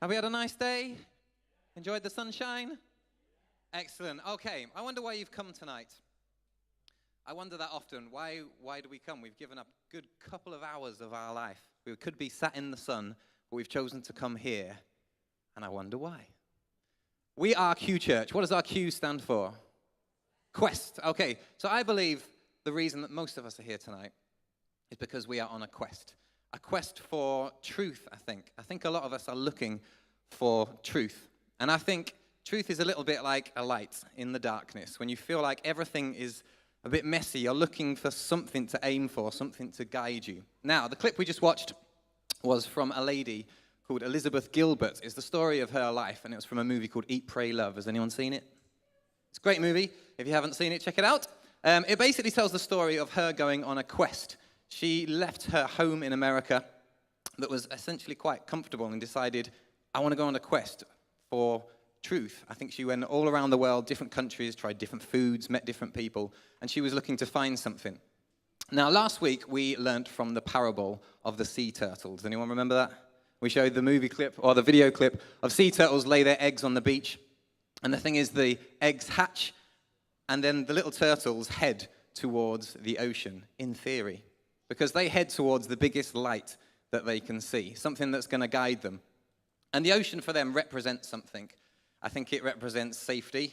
Have we had a nice day? Enjoyed the sunshine? Excellent. Okay, I wonder why you've come tonight. I wonder that often. Why do we come? We've given up a good couple of hours of our life. We could be sat in the sun, but we've chosen to come here, and I wonder why. We are Q Church. What does our Q stand for? Quest. Okay, so I believe the reason that most of us are here tonight is because we are on a quest. A quest for truth, I think. I think a lot of us are looking for truth. And I think truth is a little bit like a light in the darkness. When you feel like everything is a bit messy, you're looking for something to aim for, something to guide you. Now, the clip we just watched was from a lady called Elizabeth Gilbert. It's the story of her life, and it was from a movie called Eat, Pray, Love. Has anyone seen it? It's a great movie. If you haven't seen it, check it out. It basically tells the story of her going on a quest. She left her home in America that was essentially quite comfortable and decided, I want to go on a quest for truth. I think she went all around the world, different countries, tried different foods, met different people, and she was looking to find something. Now, last week, we learnt from the parable of the sea turtles. Anyone remember that? We showed the movie clip, or the video clip, of sea turtles lay their eggs on the beach. And the thing is, the eggs hatch, and then the little turtles head towards the ocean, in theory, because they head towards the biggest light that they can see, something that's going to guide them. And the ocean for them represents something. I think it represents safety.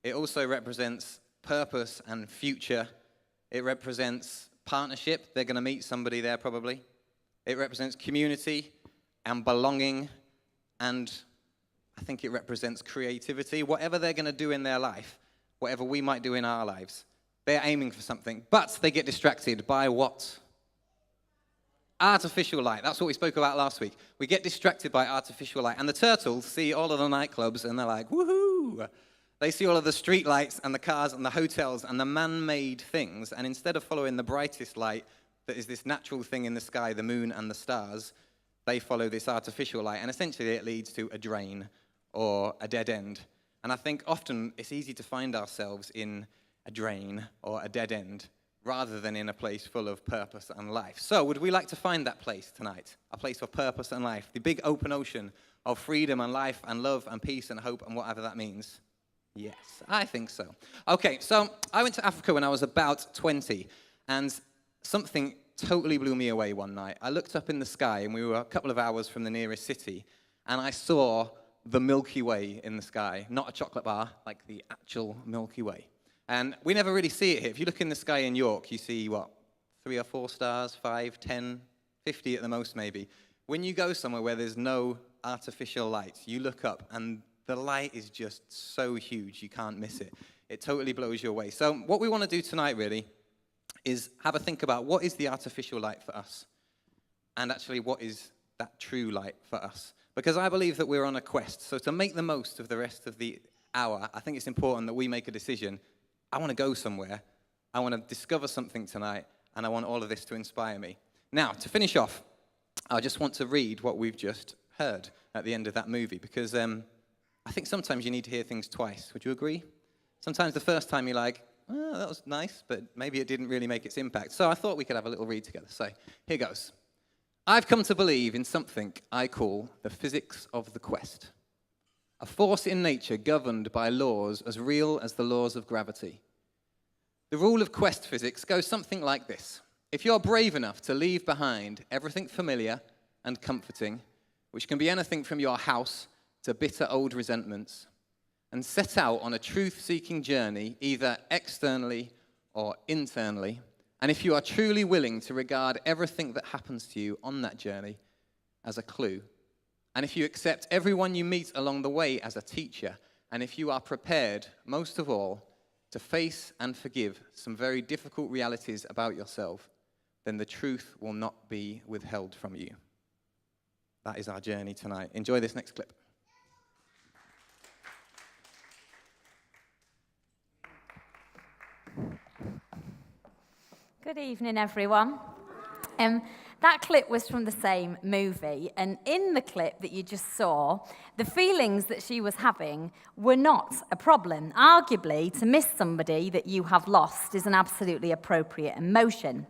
It also represents purpose and future. It represents partnership. They're going to meet somebody there probably. It represents community and belonging. And I think it represents creativity. Whatever they're going to do in their life, whatever we might do in our lives, they're aiming for something. But they get distracted by what? Artificial light. That's what we spoke about last week. We get distracted by artificial light. And the turtles see all of the nightclubs and they're like, woohoo! They see all of the street lights and the cars and the hotels and the man-made things. And instead of following the brightest light that is this natural thing in the sky, the moon and the stars, they follow this artificial light. And essentially it leads to a drain or a dead end. And I think often it's easy to find ourselves in a drain or a dead end, rather than in a place full of purpose and life. So would we like to find that place tonight? A place of purpose and life, the big open ocean of freedom and life and love and peace and hope and whatever that means? Yes, I think so. Okay, so I went to Africa when I was about 20, and something totally blew me away one night. I looked up in the sky, and we were a couple of hours from the nearest city, and I saw the Milky Way in the sky. Not a chocolate bar, like the actual Milky Way. And we never really see it here. If you look in the sky in York, you see, 3 or 4 stars, 5, 10, 50 at the most, maybe. When you go somewhere where there's no artificial light, you look up, and the light is just so huge, you can't miss it. It totally blows you away. So what we want to do tonight, really, is have a think about what is the artificial light for us, and actually what is that true light for us. Because I believe that we're on a quest. So to make the most of the rest of the hour, I think it's important that we make a decision. I want to go somewhere, I want to discover something tonight, and I want all of this to inspire me. Now, to finish off, I just want to read what we've just heard at the end of that movie, because I think sometimes you need to hear things twice. Would you agree? Sometimes the first time you're like, oh, that was nice, but maybe it didn't really make its impact. So I thought we could have a little read together. So here goes. I've come to believe in something I call the physics of the quest. A force in nature governed by laws as real as the laws of gravity. The rule of quest physics goes something like this. If you're brave enough to leave behind everything familiar and comforting, which can be anything from your house to bitter old resentments, and set out on a truth-seeking journey, either externally or internally, and if you are truly willing to regard everything that happens to you on that journey as a clue, and if you accept everyone you meet along the way as a teacher, and if you are prepared, most of all, to face and forgive some very difficult realities about yourself, then the truth will not be withheld from you. That is our journey tonight. Enjoy this next clip. Good evening, everyone. That clip was from the same movie, and in the clip that you just saw, the feelings that she was having were not a problem. Arguably, to miss somebody that you have lost is an absolutely appropriate emotion.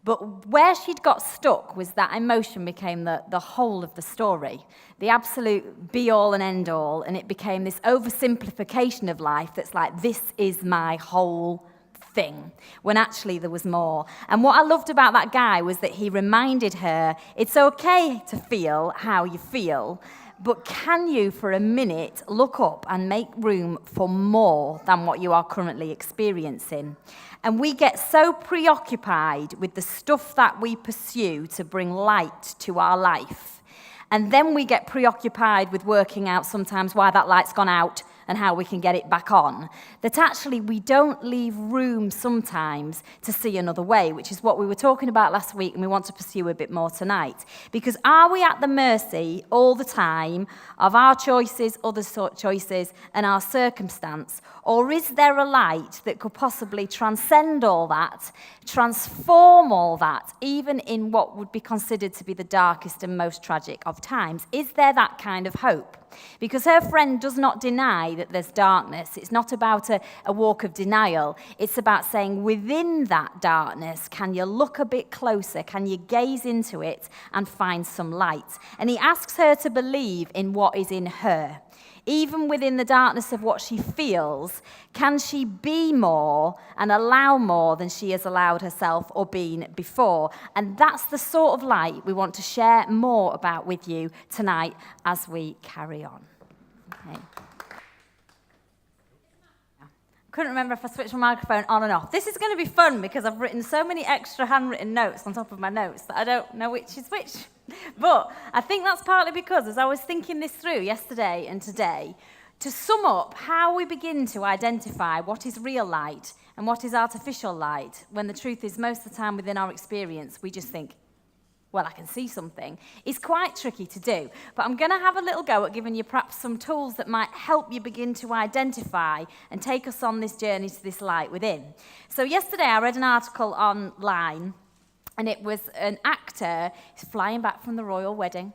But where she'd got stuck was that emotion became the whole of the story, the absolute be-all and end-all, and it became this oversimplification of life that's like, this is my whole thing, when actually there was more. And what I loved about that guy was that he reminded her, it's okay to feel how you feel, but can you, for a minute, look up and make room for more than what you are currently experiencing? And we get so preoccupied with the stuff that we pursue to bring light to our life. And then we get preoccupied with working out sometimes why that light's gone out and how we can get it back on, that actually we don't leave room sometimes to see another way, which is what we were talking about last week and we want to pursue a bit more tonight. Because are we at the mercy all the time of our choices, other choices, and our circumstance? Or is there a light that could possibly transcend all that, transform all that, even in what would be considered to be the darkest and most tragic of times? Is there that kind of hope? Because her friend does not deny that there's darkness. It's not about a walk of denial. It's about saying within that darkness, can you look a bit closer? Can you gaze into it and find some light? And he asks her to believe in what is in her. Even within the darkness of what she feels, can she be more and allow more than she has allowed herself or been before? And that's the sort of light we want to share more about with you tonight as we carry on. Okay. Couldn't remember if I switched my microphone on and off. This is going to be fun because I've written so many extra handwritten notes on top of my notes that I don't know which is which. But I think that's partly because as I was thinking this through yesterday and today, to sum up how we begin to identify what is real light and what is artificial light, when the truth is most of the time within our experience, we just think, well, I can see something, is quite tricky to do. But I'm going to have a little go at giving you perhaps some tools that might help you begin to identify and take us on this journey to this light within. So yesterday I read an article online, and it was an actor flying back from the royal wedding,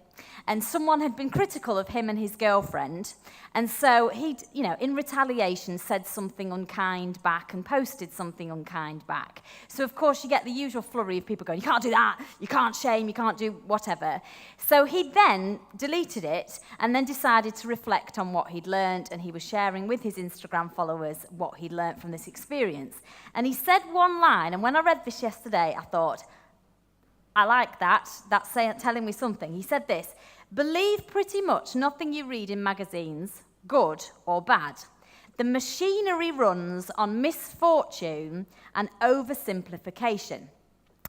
and someone had been critical of him and his girlfriend, and so he'd, in retaliation said something unkind back and posted something unkind back. So of course you get the usual flurry of people going, you can't do that, you can't shame, you can't do whatever. So he then deleted it and then decided to reflect on what he'd learned, and he was sharing with his Instagram followers what he'd learned from this experience. And he said one line, and when I read this yesterday, I thought, I like that. That's telling me something. He said this: believe pretty much nothing you read in magazines, good or bad. The machinery runs on misfortune and oversimplification.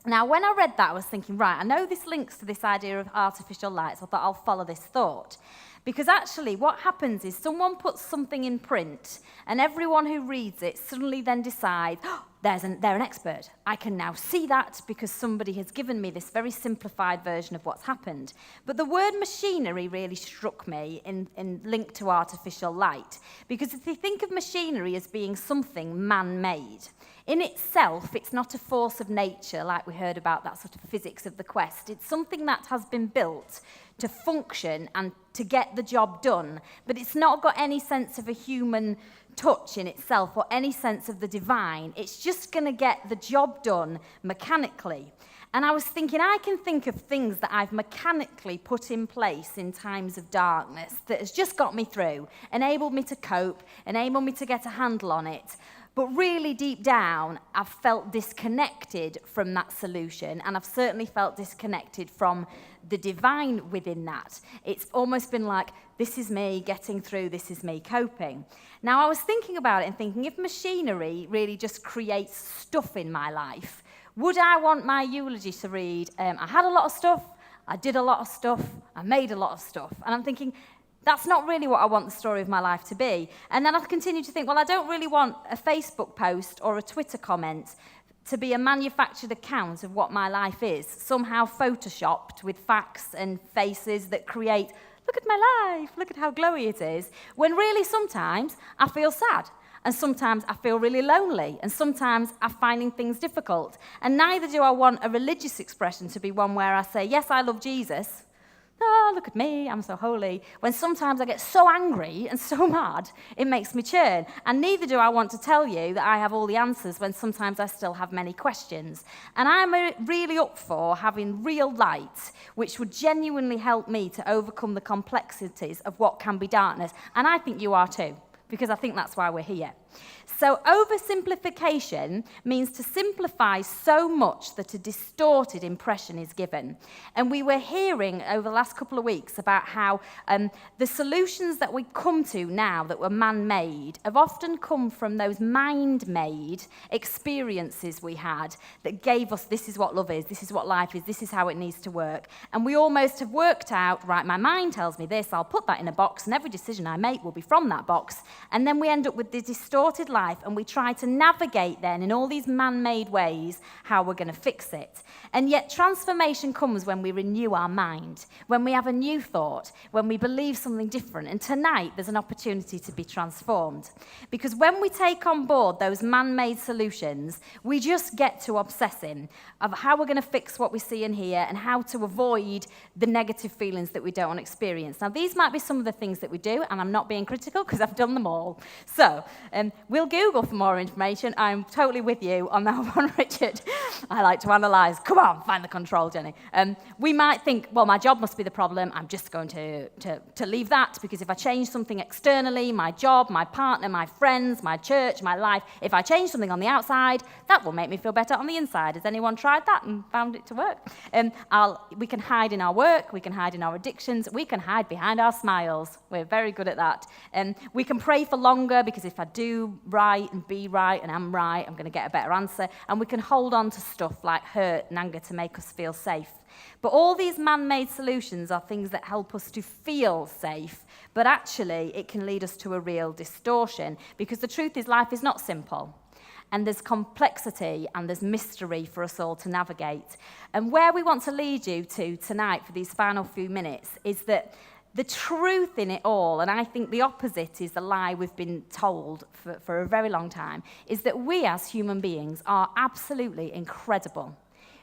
Now, when I read that, I was thinking, right, I know this links to this idea of artificial light, so I thought I'll follow this thought. Because actually what happens is someone puts something in print and everyone who reads it suddenly then decides, oh, they're an expert. I can now see that because somebody has given me this very simplified version of what's happened. But the word machinery really struck me in link to artificial light. Because if you think of machinery as being something man-made, in itself, it's not a force of nature like we heard about that sort of physics of the quest. It's something that has been built to function and to get the job done, but it's not got any sense of a human touch in itself or any sense of the divine. It's just going to get the job done mechanically. And I was thinking, I can think of things that I've mechanically put in place in times of darkness that has just got me through, enabled me to cope, enabled me to get a handle on it. But really deep down, I've felt disconnected from that solution, and I've certainly felt disconnected from the divine within that. It's almost been like, this is me getting through, this is me coping. Now, I was thinking about it and thinking, if machinery really just creates stuff in my life, would I want my eulogy to read, I had a lot of stuff, I did a lot of stuff, I made a lot of stuff. And I'm thinking, that's not really what I want the story of my life to be. And then I continue to think, well, I don't really want a Facebook post or a Twitter comment to be a manufactured account of what my life is, somehow photoshopped with facts and faces that create, look at my life, look at how glowy it is, when really sometimes I feel sad. And sometimes I feel really lonely, and sometimes I'm finding things difficult. And neither do I want a religious expression to be one where I say, yes, I love Jesus, oh, look at me, I'm so holy, when sometimes I get so angry and so mad, it makes me churn. And neither do I want to tell you that I have all the answers when sometimes I still have many questions. And I'm really up for having real light, which would genuinely help me to overcome the complexities of what can be darkness. And I think you are too, because I think that's why we're here. So oversimplification means to simplify so much that a distorted impression is given. And we were hearing over the last couple of weeks about how the solutions that we come to now that were man-made have often come from those mind-made experiences we had that gave us, this is what love is, this is what life is, this is how it needs to work. And we almost have worked out, right, my mind tells me this, I'll put that in a box, and every decision I make will be from that box. And then we end up with the distorted life, and we try to navigate then in all these man-made ways how we're going to fix it. And yet transformation comes when we renew our mind, when we have a new thought, when we believe something different. And tonight there's an opportunity to be transformed. Because when we take on board those man-made solutions, we just get to obsessing of how we're going to fix what we see and hear and how to avoid the negative feelings that we don't want to experience. Now, these might be some of the things that we do, and I'm not being critical because I've done them all. So we'll Google for more information. I'm totally with you on that one, Richard. I like to analyse. Come on, find the control, Jenny. We might think, well, my job must be the problem. I'm just going to leave that, because if I change something externally, my job, my partner, my friends, my church, my life, if I change something on the outside, that will make me feel better on the inside. Has anyone tried that and found it to work? We can hide in our work. We can hide in our addictions. We can hide behind our smiles. We're very good at that. We can pray for longer, because if I do right and be right and am right, I'm going to get a better answer. And we can hold on to stuff like hurt and anger to make us feel safe. But all these man-made solutions are things that help us to feel safe, but actually it can lead us to a real distortion, because the truth is life is not simple. And there's complexity and there's mystery for us all to navigate. And where we want to lead you to tonight for these final few minutes is that the truth in it all, and I think the opposite is the lie we've been told for a very long time, is that we as human beings are absolutely incredible.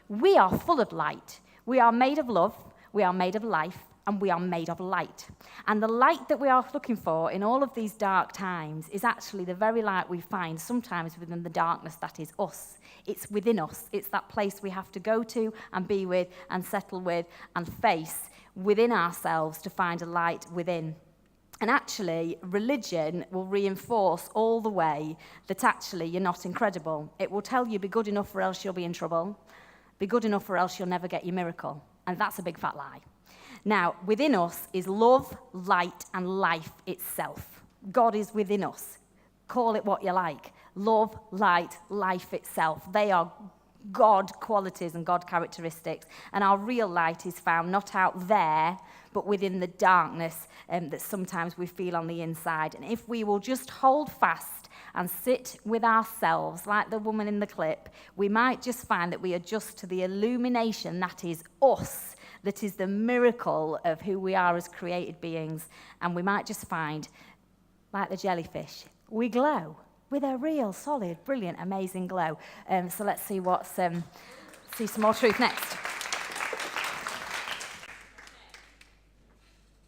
We are full of light. We are made of love, we are made of life, and we are made of light. And the light that we are looking for in all of these dark times is actually the very light we find sometimes within the darkness that is us. It's within us. It's that place we have to go to and be with and settle with and face within ourselves to find a light within. And actually, religion will reinforce all the way that actually you're not incredible. It will tell you, be good enough or else you'll be in trouble. Be good enough or else you'll never get your miracle. And that's a big fat lie. Now, within us is love, light, and life itself. God is within us. Call it what you like. Love, light, life itself. They are God qualities and God characteristics. And our real light is found not out there, but within the darkness that sometimes we feel on the inside. And if we will just hold fast and sit with ourselves, like the woman in the clip, we might just find that we adjust to the illumination that is us, that is the miracle of who we are as created beings. And we might just find, like the jellyfish, we glow with a real, solid, brilliant, amazing glow. So let's see see some more truth next.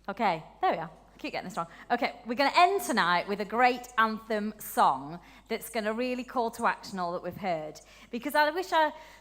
Okay, there we are. I keep getting this wrong. Okay, we're going to end tonight with a great anthem song that's going to really call to action all that we've heard. Because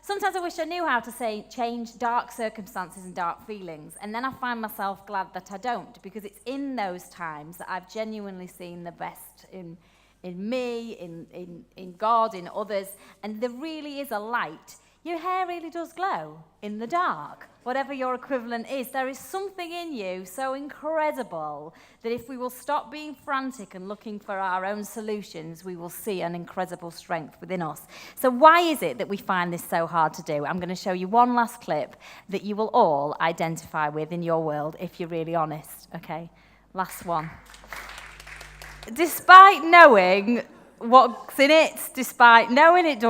sometimes I wish I knew how to change dark circumstances and dark feelings. And then I find myself glad that I don't, because it's in those times that I've genuinely seen the best in me, in God, in others. And there really is a light. Your hair really does glow in the dark, whatever your equivalent is. There is something in you so incredible that if we will stop being frantic and looking for our own solutions, we will see an incredible strength within us. So why is it that we find this so hard to do? I'm going to show you one last clip that you will all identify with in your world if you're really honest. Okay, last one. Despite knowing what's in it, despite knowing it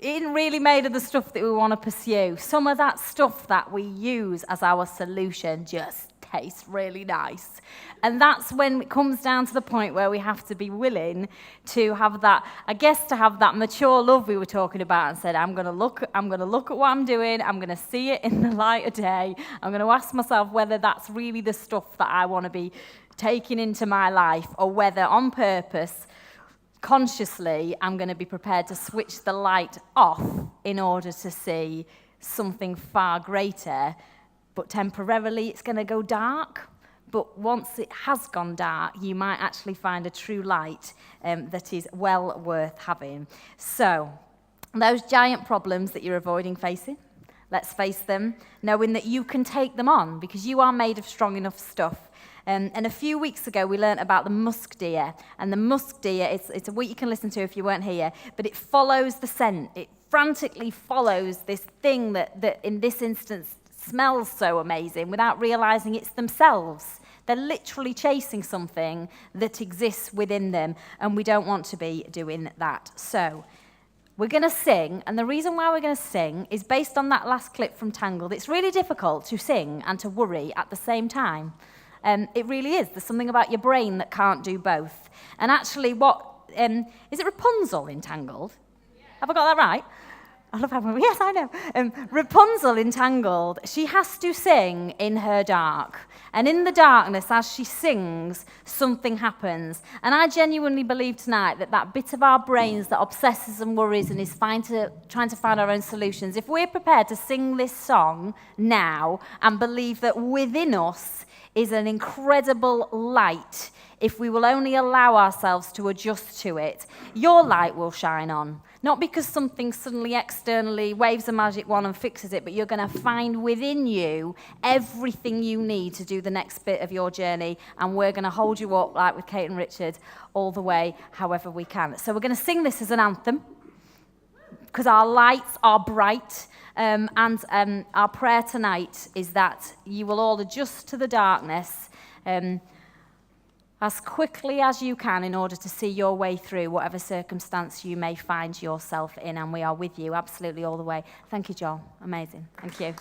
isn't really made of the stuff that we want to pursue, some of that stuff that we use as our solution just taste really nice. And that's when it comes down to the point where we have to be willing to have that, I guess, to have that mature love we were talking about and said, I'm going to look at what I'm doing. I'm going to see it in the light of day. I'm going to ask myself whether that's really the stuff that I want to be taking into my life, or whether on purpose, consciously, I'm going to be prepared to switch the light off in order to see something far greater, but temporarily it's going to go dark. But once it has gone dark, you might actually find a true light that is well worth having. So, those giant problems that you're avoiding facing, let's face them, knowing that you can take them on because you are made of strong enough stuff. And a few weeks ago, we learnt about the musk deer. And the musk deer, it's a week you can listen to if you weren't here, but it follows the scent. It frantically follows this thing that in this instance smells so amazing without realizing it's themselves. They're literally chasing something that exists within them, and we don't want to be doing that. So we're going to sing, and the reason why we're going to sing is based on that last clip from Tangled. It's really difficult to sing and to worry at the same time. It really is. There's something about your brain that can't do both. And actually, is it Rapunzel in Tangled? Yeah. Have I got that right? I love how, yes, I know. Rapunzel in Tangled, she has to sing in her dark. And in the darkness, as she sings, something happens. And I genuinely believe tonight that bit of our brains that obsesses and worries and is trying to find our own solutions, if we're prepared to sing this song now and believe that within us is an incredible light, if we will only allow ourselves to adjust to it, your light will shine on. Not because something suddenly externally waves a magic wand and fixes it, but you're going to find within you everything you need to do the next bit of your journey, and we're going to hold you up, like with Kate and Richard, all the way, however we can. So we're going to sing this as an anthem, because our lights are bright, and our prayer tonight is that you will all adjust to the darkness as quickly as you can in order to see your way through whatever circumstance you may find yourself in, and we are with you absolutely all the way. Thank you, Joel. Amazing. Thank you.